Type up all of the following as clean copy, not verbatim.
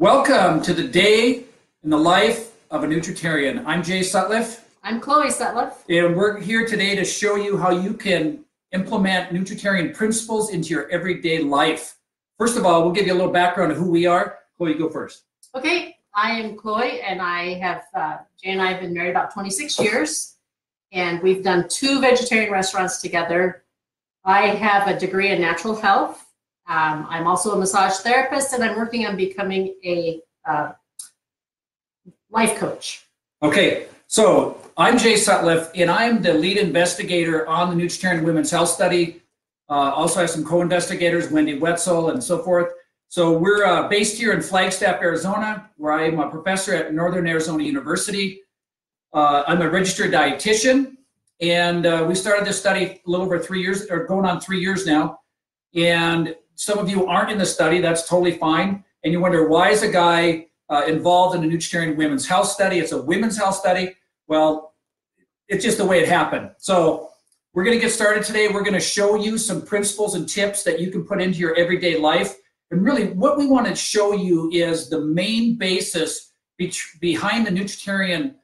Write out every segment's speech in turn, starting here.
Welcome to the day in the life of a Nutritarian. I'm Jay Sutliffe. I'm Chloe Sutliffe. And we're here today to show you how you can implement Nutritarian principles into your everyday life. First of all, we'll give you a little background of who we are. Chloe, go first. Okay, I am Chloe, and I have, Jay and I have been married about 26 years, and we've done 2 vegetarian restaurants together. I have a degree in natural health. I'm also a massage therapist, and I'm working on becoming a life coach. Okay, so I'm Jay Sutliffe, and I'm the lead investigator on the Nutritarian Women's Health Study. Also have some co-investigators, Wendy Wetzel and so forth. So we're based here in Flagstaff, Arizona, where I am a professor at Northern Arizona University. I'm a registered dietitian, and we started this study a little over 3 years, or going on 3 years now. And some of you aren't in the study, that's totally fine. And you wonder, why is a guy involved in a Nutritarian Women's Health Study? It's a women's health study. Well, it's just the way it happened. So we're going to get started today. We're going to show you some principles and tips that you can put into your everyday life. And really what we want to show you is the main basis behind the Nutritarian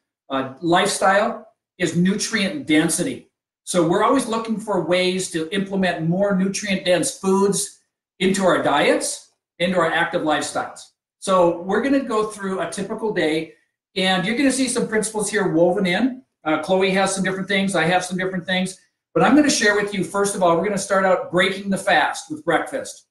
lifestyle is nutrient density. So we're always looking for ways to implement more nutrient-dense foods into our diets, into our active lifestyles. So we're going to go through a typical day, and you're going to see some principles here woven in. Chloe has some different things. I have some different things. But I'm going to share with you, first of all, we're going to start out breaking the fast with breakfast.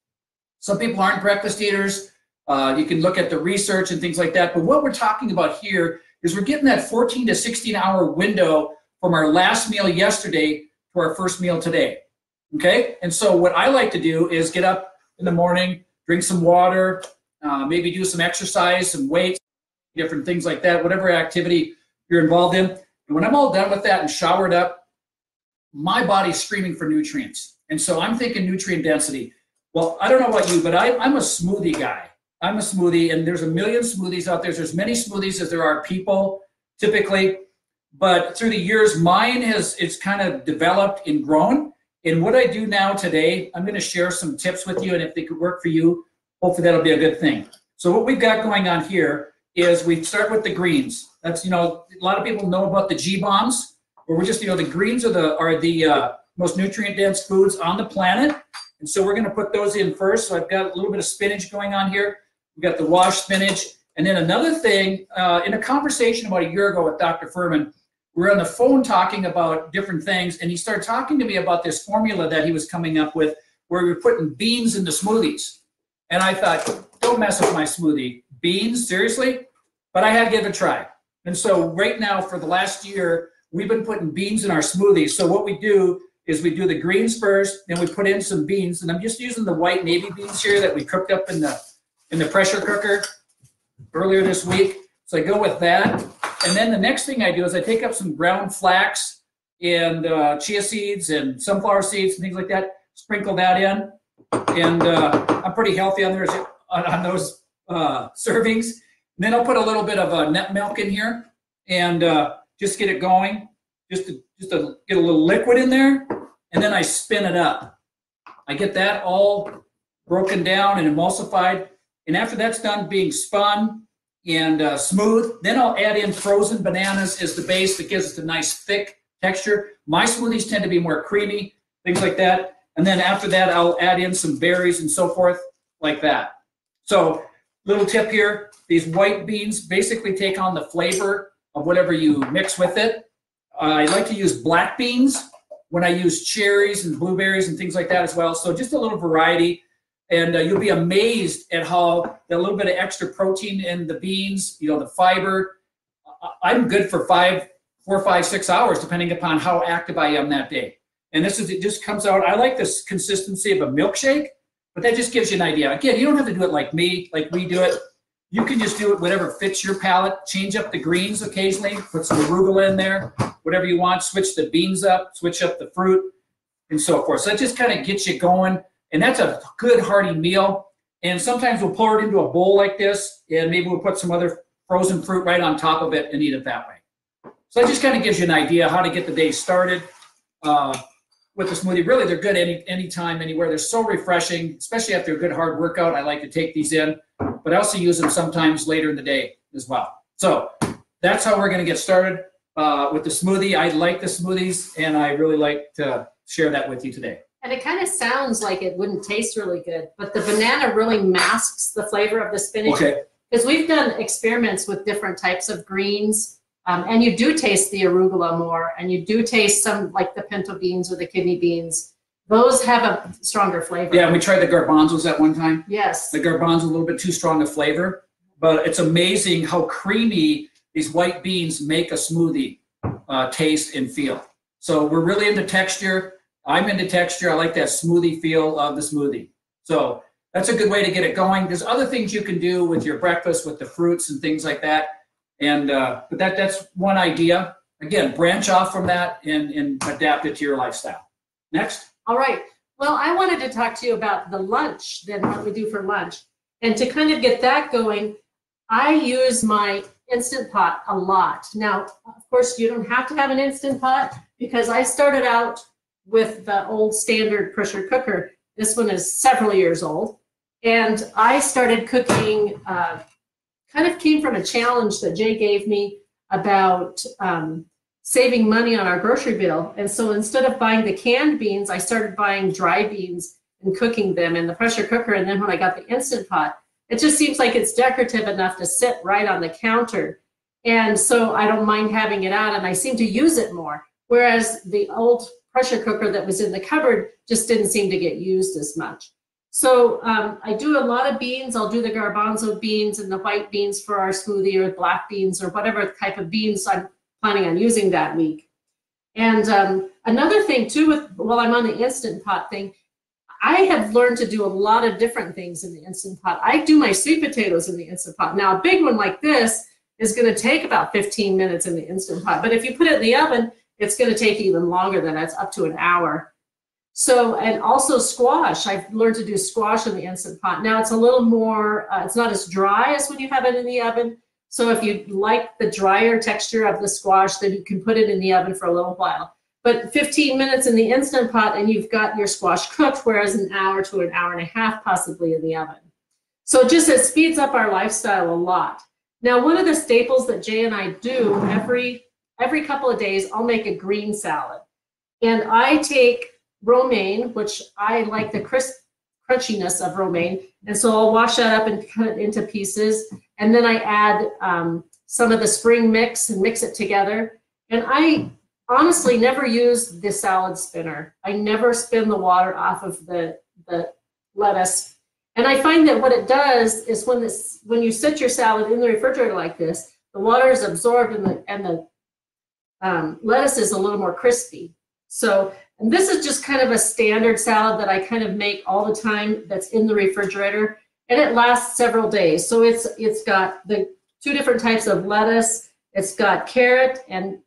Some people aren't breakfast eaters. You can look at the research and things like that. But what we're talking about here is we're getting that 14 to 16-hour window from our last meal yesterday to our first meal today. Okay? And so what I like to do is get up in the morning, drink some water, maybe do some exercise, some weights, different things like that, whatever activity you're involved in. And when I'm all done with that and showered up, my body's screaming for nutrients. And so I'm thinking nutrient density. Well, I don't know about you, but I'm a smoothie guy. I'm a smoothie, and there's a million smoothies out there. There's as many smoothies as there are people, typically. But through the years, mine it's kind of developed and grown. And what I do now today, I'm going to share some tips with you, and if they could work for you, hopefully that'll be a good thing. So what we've got going on here is we start with the greens. That's, a lot of people know about the G-BOMBS, where we're just, the greens are the most nutrient-dense foods on the planet. And so we're going to put those in first. So I've got a little bit of spinach going on here. We've got the washed spinach. And then another thing, in a conversation about a year ago with Dr. Furman, we were on the phone talking about different things, and he started talking to me about this formula that he was coming up with where we were putting beans into smoothies. And I thought, don't mess with my smoothie. Beans, seriously? But I had to give it a try. And so right now, for the last year, we've been putting beans in our smoothies. So what we do is we do the greens first, then we put in some beans. And I'm just using the white navy beans here that we cooked up in the pressure cooker earlier this week. So I go with that. And then the next thing I do is I take up some ground flax and chia seeds and sunflower seeds and things like that, sprinkle that in. And I'm pretty healthy on those servings. And then I'll put a little bit of nut milk in here and just get it going, just to get a little liquid in there. And then I spin it up. I get that all broken down and emulsified. And after that's done being spun and smooth, then I'll add in frozen bananas as the base that gives us a nice thick texture. My smoothies tend to be more creamy, things like that. And then after that, I'll add in some berries and so forth, like that. So, little tip here, these white beans basically take on the flavor of whatever you mix with it. I like to use black beans when I use cherries and blueberries and things like that as well. So just a little variety. And you'll be amazed at how that little bit of extra protein in the beans, the fiber. I'm good for 4, 5, 6 hours, depending upon how active I am that day. And it just comes out. I like this consistency of a milkshake, but that just gives you an idea. Again, you don't have to do it like me, like we do it. You can just do it whatever fits your palate. Change up the greens occasionally. Put some arugula in there, whatever you want. Switch the beans up, switch up the fruit, and so forth. So that just kind of gets you going. And that's a good hearty meal. And sometimes we'll pour it into a bowl like this, and maybe we'll put some other frozen fruit right on top of it and eat it that way. So that just kind of gives you an idea how to get the day started with the smoothie. Really, they're good anytime, anywhere. They're so refreshing, especially after a good hard workout. I like to take these in. But but I also use them sometimes later in the day as well. So that's how we're going to get started with the smoothie. I like the smoothies, and I really like to share that with you today. And it kind of sounds like it wouldn't taste really good, but the banana really masks the flavor of the spinach. Okay. Because we've done experiments with different types of greens, and you do taste the arugula more, and you do taste some like the pinto beans or the kidney beans. Those have a stronger flavor. Yeah, we tried the garbanzos at one time. Yes. The garbanzo a little bit too strong a flavor, but it's amazing how creamy these white beans make a smoothie taste and feel. So we're really into texture. I'm into texture. I like that smoothie feel of the smoothie. So that's a good way to get it going. There's other things you can do with your breakfast with the fruits and things like that. And but that's one idea. Again, branch off from that and adapt it to your lifestyle. Next. All right. Well, I wanted to talk to you about the lunch, then what we do for lunch. And to kind of get that going, I use my Instant Pot a lot. Now, of course, you don't have to have an Instant Pot because I started out with the old standard pressure cooker. This one is several years old. And I started cooking, kind of came from a challenge that Jay gave me about saving money on our grocery bill. And so instead of buying the canned beans, I started buying dry beans and cooking them in the pressure cooker. And then when I got the Instant Pot, it just seems like it's decorative enough to sit right on the counter. And so I don't mind having it out, and I seem to use it more. Whereas the old pressure cooker that was in the cupboard just didn't seem to get used as much. So I do a lot of beans. I'll do the garbanzo beans and the white beans for our smoothie, or black beans, or whatever type of beans I'm planning on using that week. And another thing too, while I'm on the Instant Pot thing, I have learned to do a lot of different things in the Instant Pot. I do my sweet potatoes in the Instant Pot. Now, a big one like this is going to take about 15 minutes in the Instant Pot. But if you put it in the oven, it's going to take even longer than that. It's up to an hour. So, and also squash. I've learned to do squash in the Instant Pot. Now, it's a little more, it's not as dry as when you have it in the oven. So if you like the drier texture of the squash, then you can put it in the oven for a little while. But 15 minutes in the Instant Pot and you've got your squash cooked, whereas an hour to an hour and a half possibly in the oven. So it speeds up our lifestyle a lot. Now, one of the staples that Jay and I do every couple of days, I'll make a green salad. And I take romaine, which I like the crunchiness of romaine. And so I'll wash that up and cut it into pieces. And then I add some of the spring mix and mix it together. And I honestly never use the salad spinner. I never spin the water off of the lettuce. And I find that what it does is when you set your salad in the refrigerator like this, the water is absorbed and the lettuce is a little more crispy. So, and this is just kind of a standard salad that I kind of make all the time that's in the refrigerator, and it lasts several days. So it's got the two different types of lettuce. It's got carrot and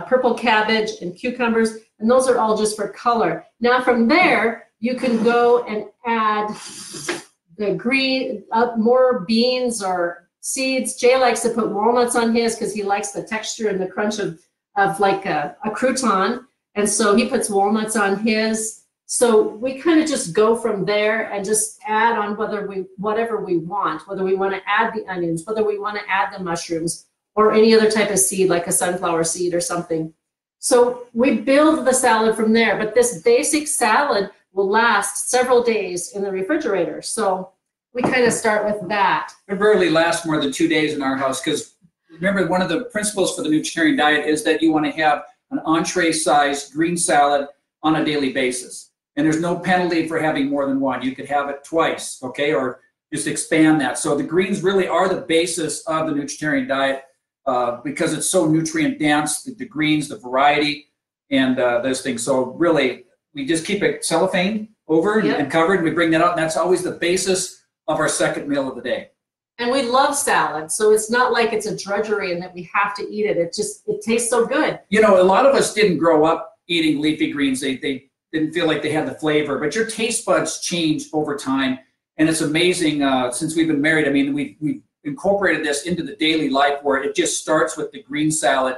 purple cabbage and cucumbers, and those are all just for color. Now from there, you can go and add the green, more beans or seeds. Jay likes to put walnuts on his because he likes the texture and the crunch of like a crouton. And so he puts walnuts on his. So we kind of just go from there and just add on whatever we want, whether we want to add the onions, whether we want to add the mushrooms, or any other type of seed like a sunflower seed or something. So we build the salad from there, but this basic salad will last several days in the refrigerator. So we kind of start with that. It rarely lasts more than 2 days in our house because remember, one of the principles for the Nutritarian diet is that you want to have an entree-sized green salad on a daily basis. And there's no penalty for having more than one. You could have it twice, okay, or just expand that. So the greens really are the basis of the Nutritarian diet because it's so nutrient dense, the greens, the variety, and those things. So really, we just keep it cellophane over and covered, and we bring that out, and that's always the basis of our second meal of the day. And we love salad, so it's not like it's a drudgery and that we have to eat it. It tastes so good. You know, a lot of us didn't grow up eating leafy greens. They didn't feel like they had the flavor, but your taste buds change over time, and it's amazing. Since we've been married, I mean, we've incorporated this into the daily life where it just starts with the green salad,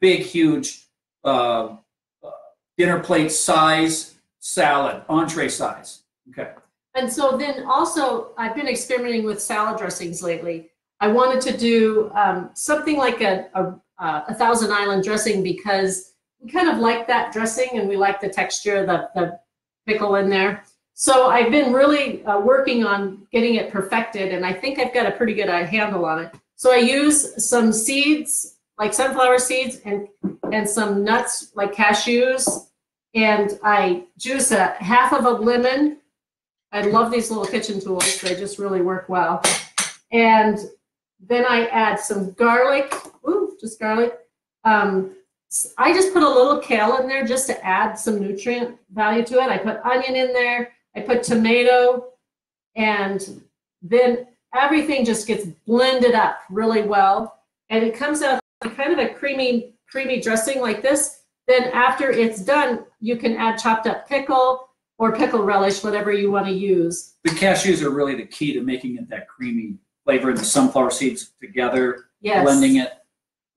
big, huge dinner plate size salad, entree size. Okay. And so then also, I've been experimenting with salad dressings lately. I wanted to do something like a Thousand Island dressing because we kind of like that dressing and we like the texture, the pickle in there. So I've been really working on getting it perfected, and I think I've got a pretty good handle on it. So I use some seeds, like sunflower seeds, and some nuts like cashews, and I juice a half of a lemon. I love these little kitchen tools. They just really work well. And then I add some garlic, just garlic. I just put a little kale in there just to add some nutrient value to it. I put onion in there. I put tomato, and then everything just gets blended up really well. And it comes out kind of a creamy dressing like this. Then after it's done, you can add chopped up pickle or pickle relish, whatever you want to use. The cashews are really the key to making it that creamy flavor, and the sunflower seeds together, yes, blending it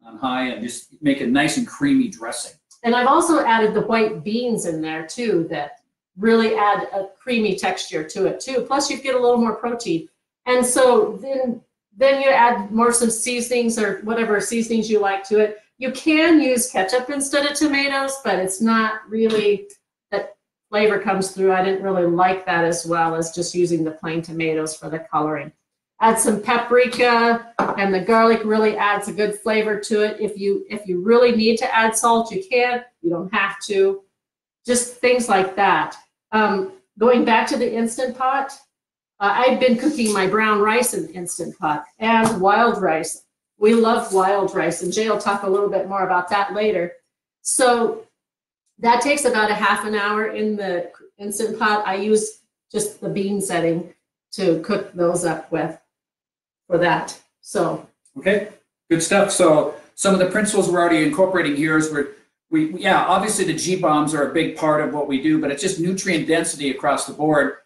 on high and just make a nice and creamy dressing. And I've also added the white beans in there too that really add a creamy texture to it too. Plus you get a little more protein. And so then you add more some seasonings or whatever seasonings you like to it. You can use ketchup instead of tomatoes, but it's not really, that flavor comes through. I didn't really like that as well as just using the plain tomatoes for the coloring. Add some paprika, and the garlic really adds a good flavor to it. If you really need to add salt, you can. You don't have to. Just things like that. Going back to the Instant Pot, I've been cooking my brown rice in the Instant Pot and wild rice. We love wild rice, and Jay will talk a little bit more about that later. So that takes about a half an hour in the Instant Pot. I use just the bean setting to cook those up with for that. So okay, good stuff. So some of the principles we're already incorporating here is yeah, obviously the G-BOMBS are a big part of what we do, but it's just nutrient density across the board,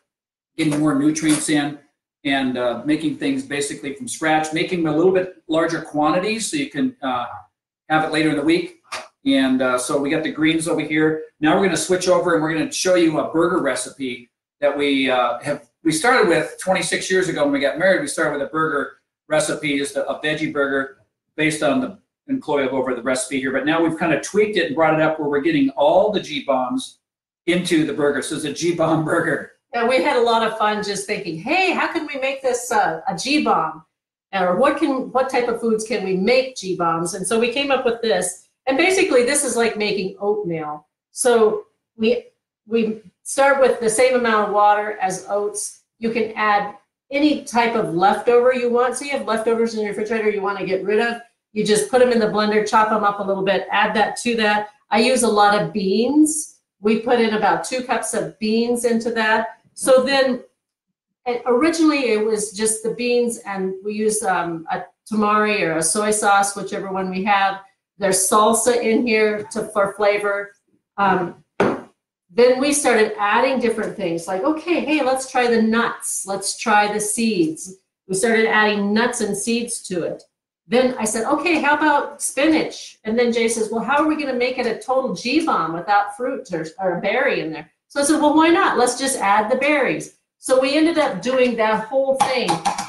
getting more nutrients in, and making things basically from scratch, making them a little bit larger quantities so you can have it later in the week. And so we got the greens over here. Now we're going to switch over and we're going to show you a burger recipe that we started with 26 years ago when we got married. We started with a burger recipe, just a veggie burger based on the, and Chloe will go over the recipe here, but now we've kind of tweaked it and brought it up where we're getting all the G-BOMBS into the burger. So it's a G-BOMB burger. Yeah, we had a lot of fun just thinking, hey, how can we make this a G-BOMB? Or what type of foods can we make G-BOMBS? And so we came up with this. And basically this is like making oatmeal. So we start with the same amount of water as oats. You can add any type of leftover you want. So you have leftovers in your refrigerator you want to get rid of. You just put them in the blender, chop them up a little bit, add that to that. I use a lot of beans. We put in about 2 cups of beans into that. So then originally it was just the beans, and we use a tamari or a soy sauce, whichever one we have. There's salsa in here for flavor. Then we started adding different things like, okay, hey, let's try the nuts. Let's try the seeds. We started adding nuts and seeds to it. Then I said, okay, how about spinach? And then Jay says, well, how are we going to make it a total G-BOMB without fruit or a berry in there? So I said, well, why not? Let's just add the berries. So we ended up doing that whole thing.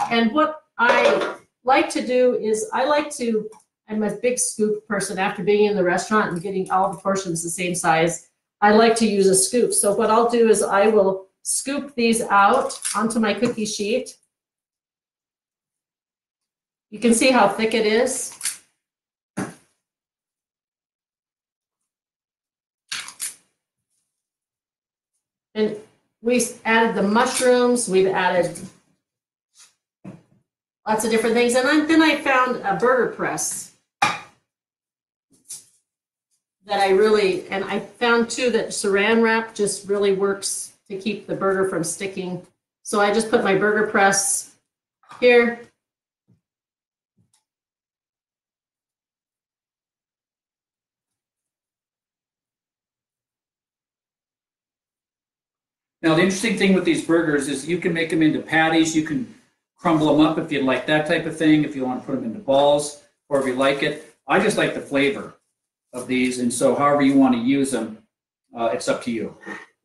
And what I like to do is I'm a big scoop person. After being in the restaurant and getting all the portions the same size, I like to use a scoop. So what I'll do is I will scoop these out onto my cookie sheet. You can see how thick it is. And we added the mushrooms, we've added lots of different things. And then I found a burger press that I found too that saran wrap just really works to keep the burger from sticking. So I just put my burger press here. Now, the interesting thing with these burgers is you can make them into patties. You can crumble them up if you like that type of thing, if you want to put them into balls, or if you like it. I just like the flavor of these, and so however you want to use them, it's up to you.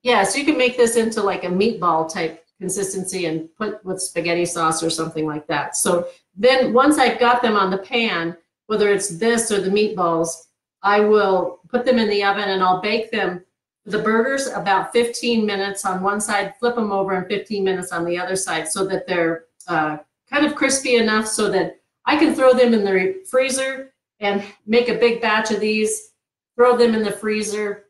Yeah, so you can make this into like a meatball type consistency and put with spaghetti sauce or something like that. So then once I've got them on the pan, whether it's this or the meatballs, I will put them in the oven and I'll bake them, the burgers, about 15 minutes on one side, flip them over, and 15 minutes on the other side, so that they're kind of crispy enough so that I can throw them in the freezer and make a big batch of these, throw them in the freezer.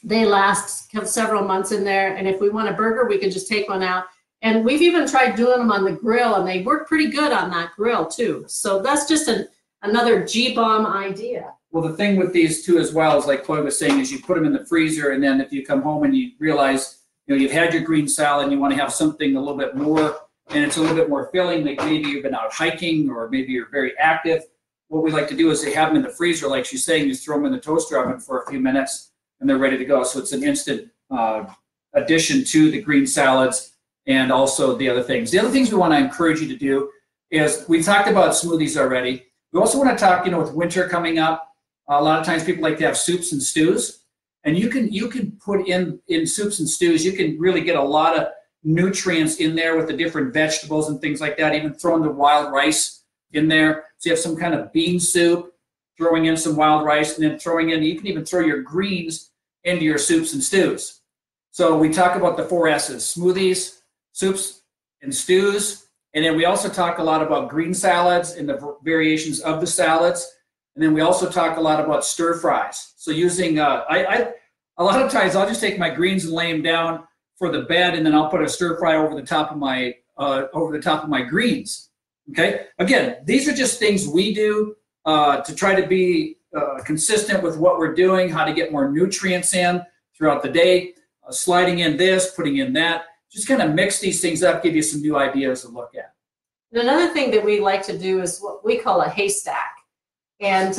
They last several months in there. And if we want a burger, we can just take one out. And we've even tried doing them on the grill, and they work pretty good on that grill too. So that's just another G-bomb idea. Well, the thing with these two as well is, like Chloe was saying, is you put them in the freezer, and then if you come home and you realize, you've had your green salad and you want to have something a little bit more, and it's a little bit more filling, like maybe you've been out hiking or maybe you're very active. What we like to do is to have them in the freezer, like she's saying, just throw them in the toaster oven for a few minutes and they're ready to go. So it's an instant addition to the green salads and also the other things. The other things we want to encourage you to do is, we talked about smoothies already. We also want to talk, with winter coming up, a lot of times people like to have soups and stews. And you can put in soups and stews, you can really get a lot of nutrients in there with the different vegetables and things like that, even throwing the wild rice in there. So you have some kind of bean soup, throwing in some wild rice, and then you can even throw your greens into your soups and stews. So we talk about the 4 S's: smoothies, soups, and stews. And then we also talk a lot about green salads and the variations of the salads. And then we also talk a lot about stir fries. So using, a lot of times I'll just take my greens and lay them down for the bed, and then I'll put a stir fry over the top of my greens. Okay. Again, these are just things we do to try to be consistent with what we're doing, how to get more nutrients in throughout the day, sliding in this, putting in that. Just kind of mix these things up, give you some new ideas to look at. And another thing that we like to do is what we call a haystack. And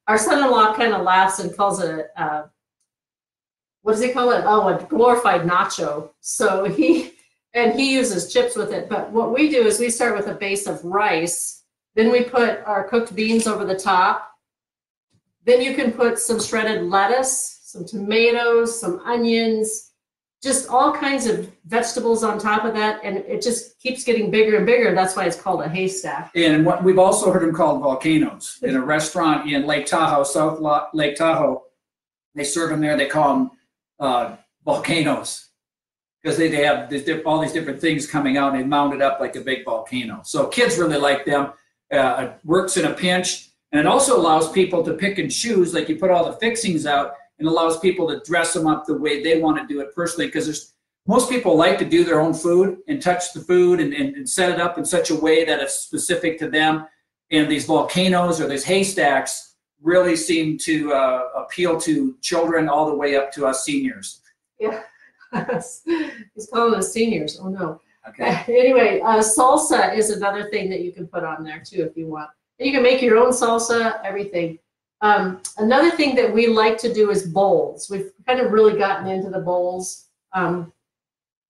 our son-in-law kind of laughs and calls it what does he call it? Oh, a glorified nacho. So he uses chips with it. But what we do is we start with a base of rice. Then we put our cooked beans over the top. Then you can put some shredded lettuce, some tomatoes, some onions, just all kinds of vegetables on top of that. And it just keeps getting bigger and bigger. That's why it's called a haystack. And what we've also heard them called volcanoes. In a restaurant in Lake Tahoe, South Lake Tahoe, they serve them there. They call them volcanoes, because they have all these different things coming out, and they mount it up like a big volcano. So kids really like them. It works in a pinch, and it also allows people to pick and choose. Like, you put all the fixings out, and allows people to dress them up the way they want to do it personally, because most people like to do their own food and touch the food and set it up in such a way that it's specific to them. And these volcanoes or these haystacks really seem to appeal to children all the way up to us seniors. Yeah, he's calling us seniors. Oh no. Okay. Anyway, salsa is another thing that you can put on there too if you want. And you can make your own salsa, everything. Another thing that we like to do is bowls. We've kind of really gotten into the bowls. And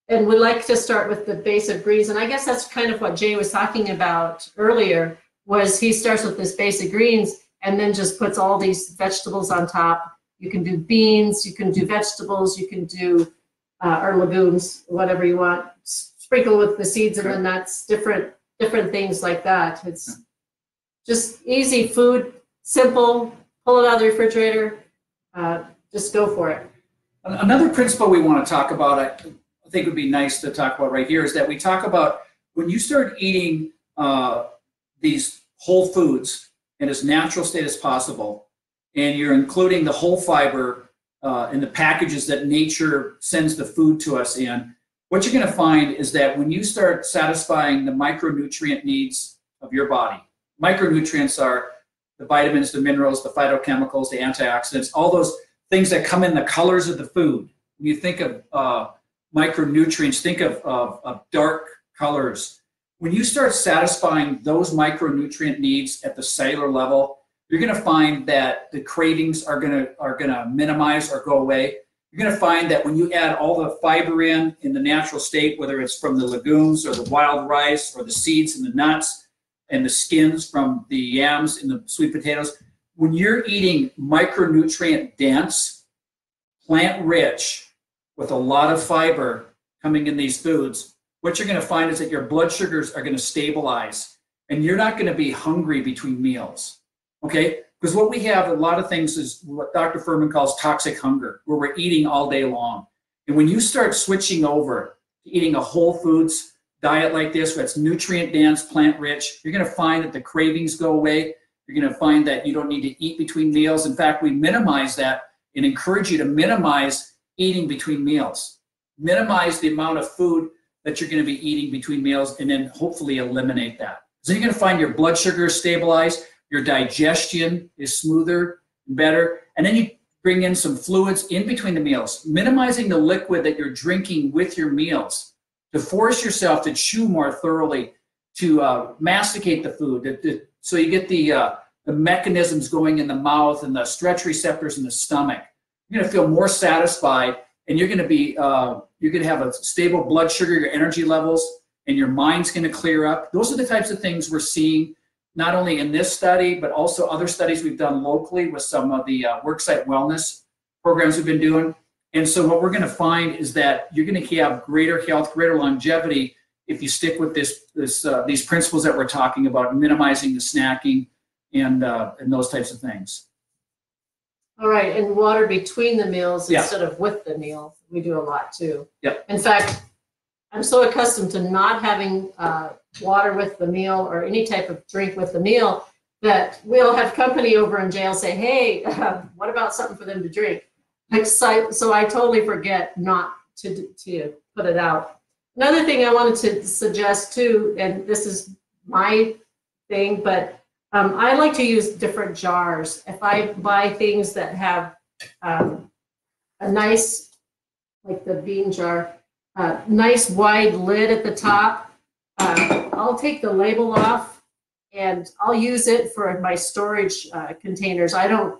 we like to start with the base of greens. And I guess that's kind of what Jay was talking about earlier, was he starts with this base of greens and then just puts all these vegetables on top. You can do beans, you can do vegetables, you can do or legumes, whatever you want. Sprinkle with the seeds and the nuts, different things like that. It's just easy food, simple. Pull it out of the refrigerator. Just go for it. Another principle we want to talk about, I think would be nice to talk about right here, is that we talk about when you start eating these whole foods in as natural state as possible, and you're including the whole fiber in the packages that nature sends the food to us in, what you're going to find is that when you start satisfying the micronutrient needs of your body, micronutrients are the vitamins, the minerals, the phytochemicals, the antioxidants, all those things that come in the colors of the food. When you think of micronutrients, think of dark colors. When you start satisfying those micronutrient needs at the cellular level, you're going to find that the cravings are going to minimize or go away. You're going to find that when you add all the fiber in the natural state, whether it's from the legumes or the wild rice or the seeds and the nuts and the skins from the yams and the sweet potatoes, when you're eating micronutrient dense, plant rich, with a lot of fiber coming in these foods, what you're going to find is that your blood sugars are going to stabilize, and you're not going to be hungry between meals, okay? Because what we have, a lot of things, is what Dr. Furman calls toxic hunger, where we're eating all day long. And when you start switching over to eating a whole foods diet like this, where it's nutrient-dense, plant-rich, you're going to find that the cravings go away. You're going to find that you don't need to eat between meals. In fact, we minimize that and encourage you to minimize eating between meals. Minimize the amount of food that you're going to be eating between meals, and then hopefully eliminate that. So you're going to find your blood sugar is stabilized, your digestion is smoother and better, and then you bring in some fluids in between the meals, minimizing the liquid that you're drinking with your meals to force yourself to chew more thoroughly, to masticate the food, so you get the mechanisms going in the mouth and the stretch receptors in the stomach. You're going to feel more satisfied, and you're going to be you're going to have a stable blood sugar, your energy levels, and your mind's going to clear up. Those are the types of things we're seeing, not only in this study, but also other studies we've done locally with some of the worksite wellness programs we've been doing. And so what we're going to find is that you're going to have greater health, greater longevity if you stick with these principles that we're talking about, minimizing the snacking and those types of things. All right, and water between the meals Yeah. instead of with the meal. We do a lot too. Yep. In fact, I'm so accustomed to not having water with the meal or any type of drink with the meal that we'll have company over in jail say, hey, what about something for them to drink? So I totally forget not to put it out. Another thing I wanted to suggest too, and this is my thing, but I like to use different jars. If I buy things that have a nice, like the bean jar, nice wide lid at the top, I'll take the label off and I'll use it for my storage containers. I don't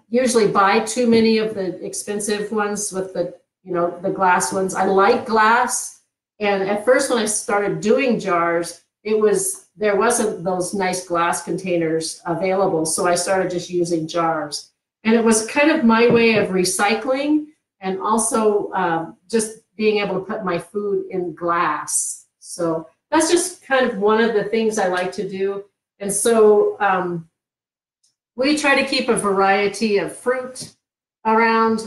usually buy too many of the expensive ones with the glass ones. I like glass, and at first when I started doing jars, there wasn't those nice glass containers available, so I started just using jars. And it was kind of my way of recycling, and also just being able to put my food in glass. So that's just kind of one of the things I like to do. And so we try to keep a variety of fruit around.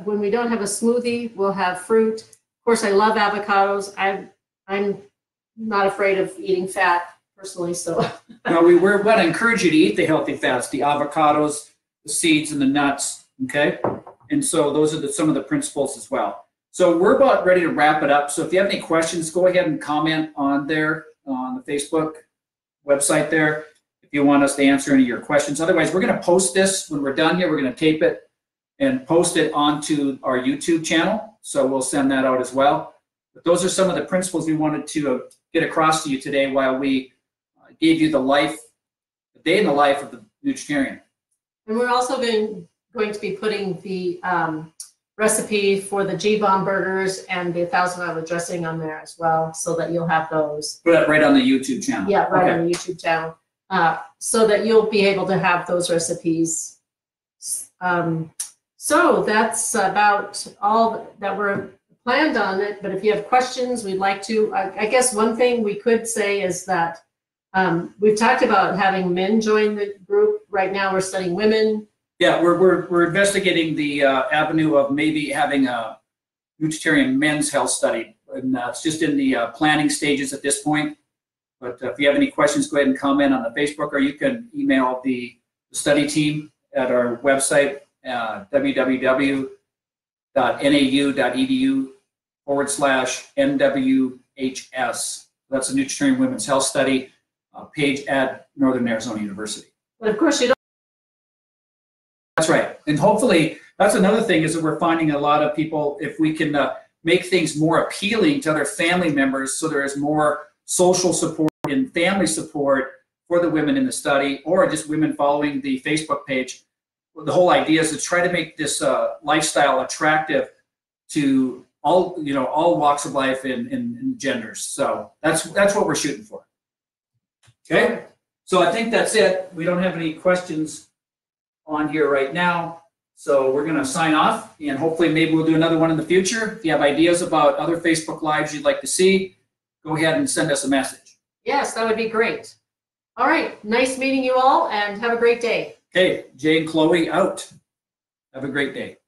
When we don't have a smoothie, we'll have fruit. Of course, I love avocados. I'm not afraid of eating fat personally, so. No, we want to encourage you to eat the healthy fats, the avocados, the seeds, and the nuts, okay? And so those are some of the principles as well. So we're about ready to wrap it up. So if you have any questions, go ahead and comment on there, on the Facebook website there, if you want us to answer any of your questions. Otherwise, we're going to post this when we're done here. We're going to tape it and post it onto our YouTube channel. So we'll send that out as well. But those are some of the principles we wanted to get across to you today while we gave you the day in the life of the Nutritarian. And we're also going to be putting the recipe for the G-BOMB burgers and the 1,000-hour dressing on there as well, so that you'll have those. Put that right on the YouTube channel. Yeah, right on the YouTube channel, so that you'll be able to have those recipes. So that's about all that we're planned on it. But if you have questions, we'd like to. I guess one thing we could say is that we've talked about having men join the group. Right now, we're studying women. Yeah, we're investigating the avenue of maybe having a Nutritarian men's health study, and it's just in the planning stages at this point. But if you have any questions, go ahead and comment on the Facebook, or you can email the study team at our website, www.nau.edu/NWHS. That's the Nutritarian Women's Health Study page at Northern Arizona University. But of course, you don't. That's right. And hopefully, that's another thing, is that we're finding a lot of people, if we can make things more appealing to other family members, so there is more social support and family support for the women in the study, or just women following the Facebook page. The whole idea is to try to make this lifestyle attractive to all walks of life and genders. So that's what we're shooting for. Okay. So I think that's it. We don't have any questions on here right now. So we're going to sign off, and hopefully maybe we'll do another one in the future. If you have ideas about other Facebook Lives you'd like to see, go ahead and send us a message. Yes, that would be great. All right. Nice meeting you all, and have a great day. Okay, Jay and Chloe out. Have a great day.